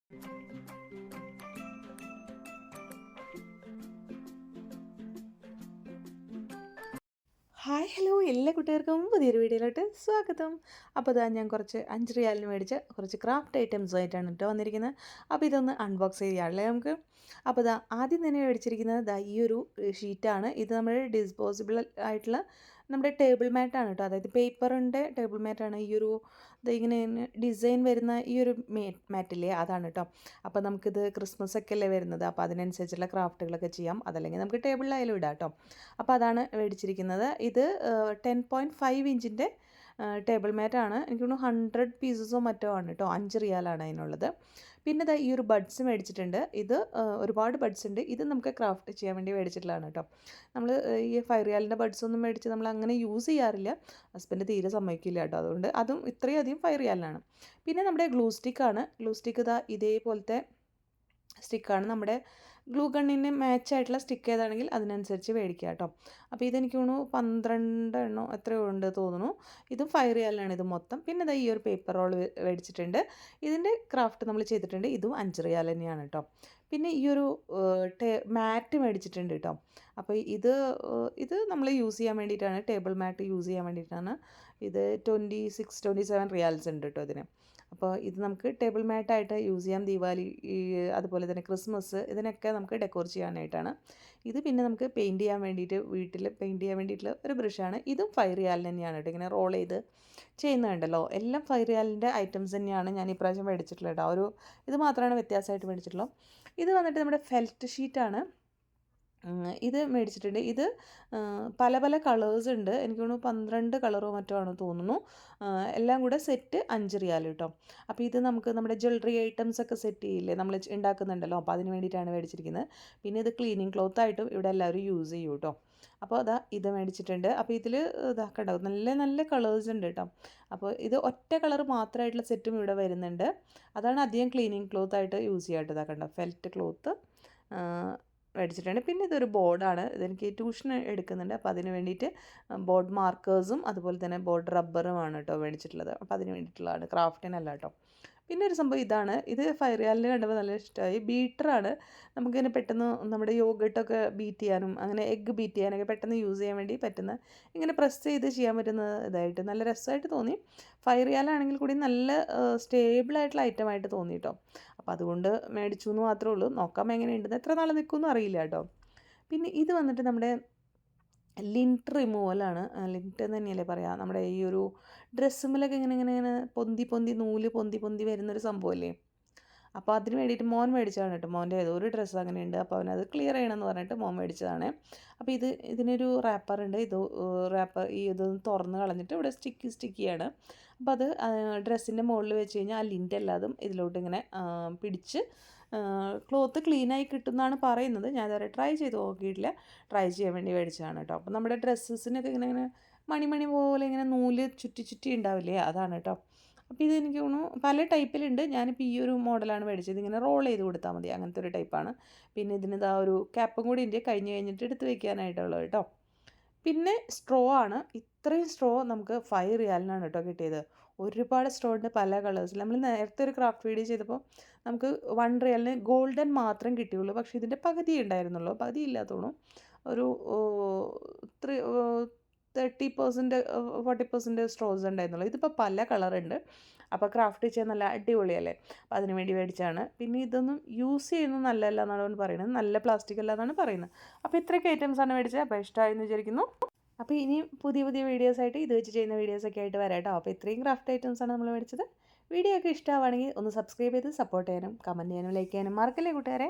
Hi hello എല്ലാ കുട്ടികൾക്കും പുതിയൊരു വീഡിയോയിലോട്ട് സ്വാഗതം. അപ്പോൾ ഇതാ ഞാൻ കുറച്ച് 5 റിയാലിന് മേടിച്ച കുറച്ച് ക്രാഫ്റ്റ് ഐറ്റംസ് ആയിട്ടാണ് കേട്ടോ വന്നിരിക്കുന്നത്. അപ്പോൾ ഇതൊന്ന് അൺബോക്സ് ചെയ്യാമല്ലേ നമുക്ക്. അപ്പോൾ ഇതാ ആദ്യം തന്നെ മേടിച്ചിരിക്കുന്നത് ഇതാ ഈ ഒരു ഷീറ്റാണ്. ഇത് നമ്മുടെ ഡിസ്പോസിബിൾ ആയിട്ടുള്ള നമ്മുടെ ടേബിൾ മാറ്റാണ് കേട്ടോ. അതായത് പേപ്പറിൻ്റെ ടേബിൾ മാറ്റാണ്. ഈ ഒരു ഇങ്ങനെ ഡിസൈൻ വരുന്ന ഈ ഒരു മാറ്റില്ലേ, അതാണ് കേട്ടോ. അപ്പോൾ നമുക്കിത് ക്രിസ്മസ് ഒക്കെ അല്ലേ വരുന്നത്, അപ്പോൾ അതിനനുസരിച്ചുള്ള ക്രാഫ്റ്റുകളൊക്കെ ചെയ്യാം. അതല്ലെങ്കിൽ നമുക്ക് ടേബിളിലായാലും ഇടാം കേട്ടോ. അപ്പോൾ അതാണ് മേടിച്ചിരിക്കുന്നത്. ഇത് 10.5 ഇഞ്ചിൻ്റെ ടേബിൾ മാറ്റാണ്. എനിക്ക് തോന്നുന്നു 100 പീസസോ മറ്റോ ആണ് കേട്ടോ. 5 റിയാലാണ് അതിനുള്ളത്. പിന്നെ ദാ ഈ ഒരു ബഡ്സ് മേടിച്ചിട്ടുണ്ട്. ഇത് ഒരുപാട് ബഡ്സ് ഉണ്ട്. ഇത് നമുക്ക് ക്രാഫ്റ്റ് ചെയ്യാൻ വേണ്ടി മേടിച്ചിട്ടുള്ളതാണ് കേട്ടോ. നമ്മൾ ഈ 5 റിയാലിൻ്റെ ബഡ്സ് ഒന്നും മേടിച്ച് നമ്മൾ അങ്ങനെ യൂസ് ചെയ്യാറില്ല. ഹസ്ബൻഡ് തീരെ സമ്മതിക്കില്ല കേട്ടോ. അതുകൊണ്ട് അതും ഇത്രയും അധികം 5 റിയാലിനാണ്. പിന്നെ നമ്മുടെ ഗ്ലൂ സ്റ്റിക്കാണ്. ഗ്ലൂ സ്റ്റിക്ക് ഇതാ ഇതേപോലത്തെ സ്റ്റിക്കാണ്. നമ്മുടെ ഗ്ലൂ ഗണ്ണിന് മാച്ച് ആയിട്ടുള്ള സ്റ്റിക്ക് ഏതാണെങ്കിൽ അതിനനുസരിച്ച് മേടിക്കുക കേട്ടോ. അപ്പോൾ ഇതെനിക്ക് തോന്നുന്നു 12 എണ്ണോ എത്രയോ ഉണ്ട് തോന്നുന്നു. ഇതും 5 റിയാലിനാണ് ഇത് മൊത്തം. പിന്നെ ഇതാ ഈ ഒരു പേപ്പർ റോൾ മേടിച്ചിട്ടുണ്ട്. ഇതിൻ്റെ ക്രാഫ്റ്റ് നമ്മൾ ചെയ്തിട്ടുണ്ട്. ഇതും 5 റിയാൽ തന്നെയാണ് കേട്ടോ. പിന്നെ ഈ ഒരു മാറ്റ് മേടിച്ചിട്ടുണ്ട് കേട്ടോ. അപ്പോൾ ഇത് നമ്മൾ യൂസ് ചെയ്യാൻ വേണ്ടിയിട്ടാണ്, ടേബിൾ മാറ്റ് യൂസ് ചെയ്യാൻ വേണ്ടിയിട്ടാണ്. ഇത് 27 റിയാൽസ് ഉണ്ട് കേട്ടോ ഇതിന്. അപ്പോൾ ഇത് നമുക്ക് ടേബിൾ മാറ്റായിട്ട് യൂസ് ചെയ്യാം. ദീപാവലി അതുപോലെ തന്നെ ക്രിസ്മസ് ഇതിനൊക്കെ നമുക്ക് ഡെക്കോർ ചെയ്യാനായിട്ടാണ്. ഇത് പിന്നെ നമുക്ക് പെയിൻറ്റ് ചെയ്യാൻ വേണ്ടിയിട്ട്, വീട്ടിൽ പെയിൻറ്റ് ചെയ്യാൻ വേണ്ടിയിട്ടുള്ള ഒരു ബ്രഷാണ്. ഇതും 5 റിയാലിന് തന്നെയാണ് കേട്ടോ. ഇങ്ങനെ റോൾ ചെയ്ത് ചെയ്യുന്നുണ്ടല്ലോ. എല്ലാം 5 റിയാലിൻ്റെ ഐറ്റംസ് തന്നെയാണ് ഞാൻ ഇപ്രാവശ്യം മേടിച്ചിട്ടുള്ളത് കേട്ടോ. ഇത് മാത്രമാണ് വ്യത്യാസമായിട്ട് മേടിച്ചിട്ടുള്ളത്. ഇത് വന്നിട്ട് നമ്മുടെ ഫെൽറ്റ് ഷീറ്റാണ്. ഇത് മേടിച്ചിട്ടുണ്ട്. ഇത് പല പല കളേഴ്സ് ഉണ്ട്. എനിക്ക് തോന്നുന്നു 12 കളറോ മറ്റോ ആണ് തോന്നുന്നു. എല്ലാം കൂടെ സെറ്റ് 5 റിയാൽ കേട്ടോ. അപ്പോൾ ഇത് നമുക്ക് നമ്മുടെ ജ്വല്ലറി ഐറ്റംസ് ഒക്കെ സെറ്റ് ചെയ്യില്ലേ, നമ്മൾ ഉണ്ടാക്കുന്നുണ്ടല്ലോ. അപ്പോൾ അതിന് വേണ്ടിയിട്ടാണ് മേടിച്ചിരിക്കുന്നത്. പിന്നെ ഇത് ക്ലീനിങ് ക്ലോത്ത് ആയിട്ടും ഇവിടെ എല്ലാവരും യൂസ് ചെയ്യും കേട്ടോ. അപ്പോൾ അതാ ഇത് മേടിച്ചിട്ടുണ്ട്. അപ്പോൾ ഇതിൽ ഇതാക്കണ്ടാവും നല്ല നല്ല കളേഴ്സ് ഉണ്ട് കേട്ടോ. അപ്പോൾ ഇത് ഒറ്റ കളർ മാത്രമായിട്ടുള്ള സെറ്റും ഇവിടെ വരുന്നുണ്ട്. അതാണ് അധികം ക്ലീനിങ് ക്ലോത്ത് ആയിട്ട് യൂസ് ചെയ്യാനായിട്ട്. ഇതാക്കണ്ട ഫെൽറ്റ് ക്ലോത്ത് മേടിച്ചിട്ടുണ്ട്. പിന്നെ ഇതൊരു ബോർഡാണ്. ഇതെനിക്ക് ട്യൂഷൻ എടുക്കുന്നുണ്ട്. അപ്പോൾ അതിന് വേണ്ടിയിട്ട് ബോർഡ് മാർക്കേഴ്സും അതുപോലെ തന്നെ ബോർഡ് റബ്ബറുമാണ് കേട്ടോ മേടിച്ചിട്ടുള്ളത്. അപ്പോൾ അതിന് വേണ്ടിയിട്ടുള്ളതാണ്, ക്രാഫ്റ്റിനല്ല കേട്ടോ. പിന്നെ ഒരു സംഭവം ഇതാണ്. ഇത് 5 റിയാലിന് കണ്ടപ്പോൾ നല്ല ഇഷ്ടമായി. ബീറ്ററാണ്. നമുക്കിങ്ങനെ പെട്ടെന്ന് നമ്മുടെ യോഗട്ടൊക്കെ ബീറ്റ് ചെയ്യാനും അങ്ങനെ എഗ്ഗ് ബീറ്റ് ചെയ്യാനൊക്കെ പെട്ടെന്ന് യൂസ് ചെയ്യാൻ വേണ്ടി പറ്റുന്ന, ഇങ്ങനെ പ്രസ് ചെയ്ത് ചെയ്യാൻ പറ്റുന്ന ഇതായിട്ട് നല്ല രസമായിട്ട് തോന്നി. 5 റിയാലാണെങ്കിൽ കൂടി നല്ല സ്റ്റേബിളായിട്ടുള്ള ഐറ്റമായിട്ട് തോന്നി കേട്ടോ. അപ്പോൾ അതുകൊണ്ട് മേടിച്ചു എന്ന് മാത്രമേ ഉള്ളൂ. നോക്കാം എങ്ങനെയുണ്ടെന്ന്. എത്ര നാൾ നിൽക്കുമെന്ന് അറിയില്ല കേട്ടോ. പിന്നെ ഇത് വന്നിട്ട് നമ്മുടെ ലിൻറ്റ് റിമൂവലാണ്. ലിൻറ്റ് എന്ന് തന്നെയല്ലേ പറയുക. നമ്മുടെ ഈ ഒരു ഡ്രസ്സുമ്മലൊക്കെ ഇങ്ങനെ ഇങ്ങനെ ഇങ്ങനെ നൂല് പൊന്തി വരുന്നൊരു സംഭവമല്ലേ. അപ്പോൾ അതിന് വേണ്ടിയിട്ട് മോൻ മേടിച്ചതാണ് കേട്ടോ. മോൻ്റെ ഏതോ ഒരു ഡ്രസ്സ് അങ്ങനെയുണ്ട്. അപ്പോൾ അവനത് ക്ലിയർ ചെയ്യണമെന്ന് പറഞ്ഞിട്ട് മോൻ മേടിച്ചതാണ്. അപ്പോൾ ഇതിനൊരു റാപ്പറുണ്ട്. ഇതൊന്ന് തുറന്ന് കളഞ്ഞിട്ട് ഇവിടെ സ്റ്റിക്കിയാണ്. അപ്പോൾ അത് ഡ്രസ്സിൻ്റെ മുകളിൽ വെച്ച് കഴിഞ്ഞാൽ ആ ലിൻറ്റ് എല്ലാതും ഇതിലോട്ട് ഇങ്ങനെ പിടിച്ച് ക്ലോത്ത് ക്ലീനായി കിട്ടുമെന്നാണ് പറയുന്നത്. ഞാൻ ഇതുവരെ ട്രൈ ചെയ്ത് നോക്കിയിട്ടില്ല. ട്രൈ ചെയ്യാൻ വേണ്ടി മേടിച്ചതാണ് കേട്ടോ. അപ്പോൾ നമ്മുടെ ഡ്രസ്സസിനൊക്കെ ഇങ്ങനെ ഇങ്ങനെ മണി പോലെ ഇങ്ങനെ നൂല് ചുറ്റി ഉണ്ടാവില്ലേ, അതാണ് കേട്ടോ. അപ്പോൾ ഇതെനിക്ക് തോന്നുന്നു പല ടൈപ്പിലുണ്ട്. ഞാനിപ്പോൾ ഈ ഒരു മോഡലാണ് മേടിച്ചത്. ഇങ്ങനെ റോൾ ചെയ്ത് കൊടുത്താൽ മതി, അങ്ങനത്തെ ഒരു ടൈപ്പാണ്. പിന്നെ ഇതിനിതാ ഒരു ക്യാപ്പും കൂടി ഉണ്ട് കഴിഞ്ഞിട്ട് എടുത്ത് വെക്കാനായിട്ടുള്ളത് കേട്ടോ. പിന്നെ സ്ട്രോ ആണ്. ഇത്രയും സ്ട്രോ നമുക്ക് 5 റിയാലിനാണ് കേട്ടോ കിട്ടിയത്. ഒരുപാട് സ്ട്രോ ഉണ്ട് പല കളേഴ്സിൽ. നമ്മൾ നേരത്തെ ഒരു ക്രാഫ്റ്റ് വീഡിയോ ചെയ്തപ്പോൾ നമുക്ക് 1 റിയാലിന് ഗോൾഡൻ മാത്രം കിട്ടിയുള്ളൂ. പക്ഷേ ഇതിൻ്റെ പകുതി ഉണ്ടായിരുന്നുള്ളൂ, പകുതി ഇല്ലാത്തോളൂ. ഒരു 30% 40% സ്ട്രോസ് ഉണ്ടായിരുന്നുള്ളൂ. ഇതിപ്പോൾ പല കളറുണ്ട്. അപ്പോൾ ക്രാഫ്റ്റ് ചെയ്യാൻ നല്ല അടിപൊളിയല്ലേ. അപ്പോൾ അതിന് വേണ്ടി മേടിച്ചാണ്. പിന്നെ ഇതൊന്നും യൂസ് ചെയ്യുന്നത് നല്ലതല്ല എന്നാണ് പറയുന്നത്. നല്ല പ്ലാസ്റ്റിക് അല്ല എന്നാണ് പറയുന്നത്. അപ്പോൾ ഇത്രയൊക്കെ ഐറ്റംസാണ് മേടിച്ചത്. അപ്പോൾ ഇഷ്ടമായെന്ന് വിചാരിക്കുന്നു. അപ്പോൾ ഇനി പുതിയ പുതിയ വീഡിയോസായിട്ട് ഇത് വെച്ച് ചെയ്യുന്ന വീഡിയോസൊക്കെ ആയിട്ട് വരാം കേട്ടോ. അപ്പോൾ ഇത്രയും ക്രാഫ്റ്റ് ഐറ്റംസാണ് നമ്മൾ മേടിച്ചത്. വീഡിയോ ഒക്കെ ഇഷ്ടമാണെങ്കിൽ ഒന്ന് സബ്സ്ക്രൈബ് ചെയ്ത് സപ്പോർട്ട് ചെയ്യാനും കമൻറ്റ് ചെയ്യാനും ലൈക്ക് ചെയ്യാനും മറക്കല്ലേ കൂട്ടുകാരെ.